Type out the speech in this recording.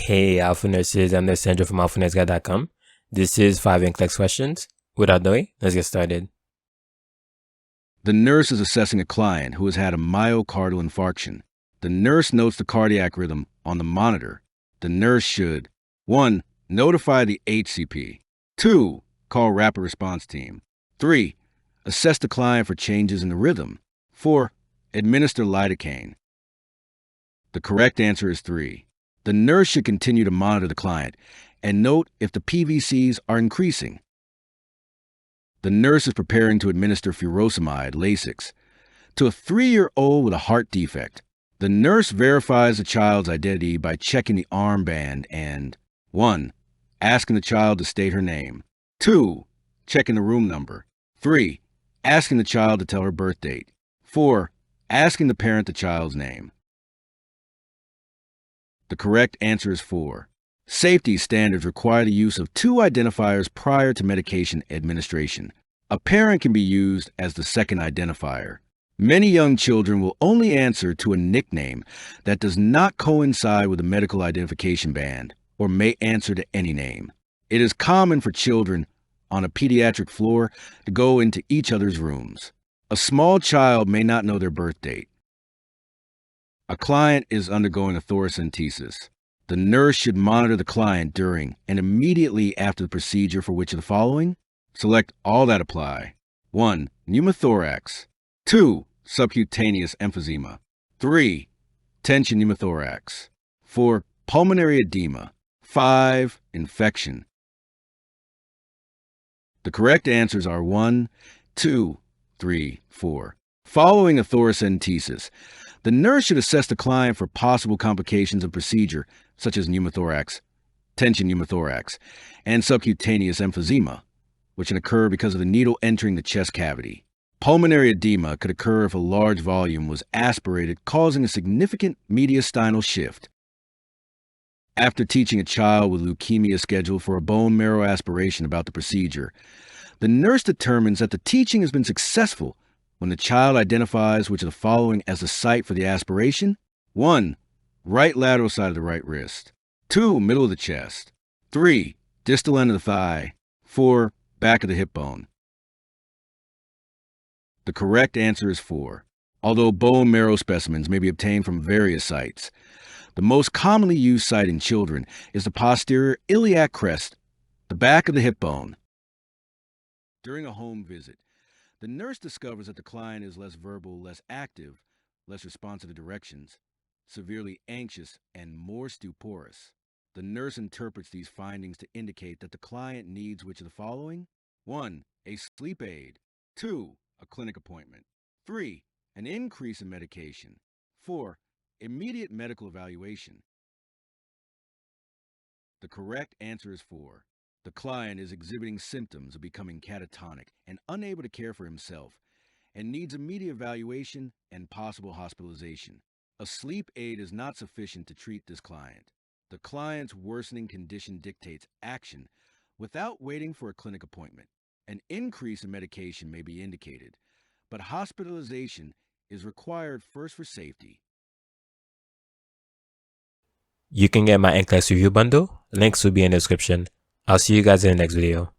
Hey, Alpha Nurses, I'm Licensure from alphanursguy.com. This is 5 NCLEX questions. Without delay, let's get started. The nurse is assessing a client who has had a myocardial infarction. The nurse notes the cardiac rhythm on the monitor. The nurse should 1. Notify the HCP. 2. Call rapid response team. 3. Assess the client for changes in the rhythm. 4. Administer lidocaine. The correct answer is 3. The nurse should continue to monitor the client and note if the PVCs are increasing. The nurse is preparing to administer furosemide, Lasix, to a 3-year-old with a heart defect. The nurse verifies the child's identity by checking the armband and 1. Asking the child to state her name. 2. Checking the room number. 3. Asking the child to tell her birth date. 4. Asking the parent the child's name. The correct answer is 4. Safety standards require the use of 2 identifiers prior to medication administration. A parent can be used as the second identifier. Many young children will only answer to a nickname that does not coincide with a medical identification band or may answer to any name. It is common for children on a pediatric floor to go into each other's rooms. A small child may not know their birth date. A client is undergoing a thoracentesis. The nurse should monitor the client during and immediately after the procedure for which of the following? Select all that apply. 1. Pneumothorax. 2. Subcutaneous emphysema. 3. Tension pneumothorax. 4. Pulmonary edema. 5. Infection. The correct answers are 1, 2, 3, 4. Following a thoracentesis, the nurse should assess the client for possible complications of procedure, such as pneumothorax, tension pneumothorax, and subcutaneous emphysema, which can occur because of the needle entering the chest cavity. Pulmonary edema could occur if a large volume was aspirated, causing a significant mediastinal shift. After teaching a child with leukemia scheduled for a bone marrow aspiration about the procedure, the nurse determines that the teaching has been successful when the child identifies which of the following as the site for the aspiration. 1. Right lateral side of the right wrist. 2. Middle of the chest. 3. Distal end of the thigh. 4. Back of the hip bone. The correct answer is 4. Although bone marrow specimens may be obtained from various sites, the most commonly used site in children is the posterior iliac crest, the back of the hip bone. During a home visit, the nurse discovers that the client is less verbal, less active, less responsive to directions, severely anxious, and more stuporous. The nurse interprets these findings to indicate that the client needs which of the following? 1. A sleep aid. 2. A clinic appointment. 3. An increase in medication. 4. Immediate medical evaluation. The correct answer is 4. The client is exhibiting symptoms of becoming catatonic and unable to care for himself and needs immediate evaluation and possible hospitalization. A sleep aid is not sufficient to treat this client. The client's worsening condition dictates action without waiting for a clinic appointment. An increase in medication may be indicated, but hospitalization is required first for safety. You can get my NCLEX review bundle. Links will be in the description. I'll see you guys in the next video.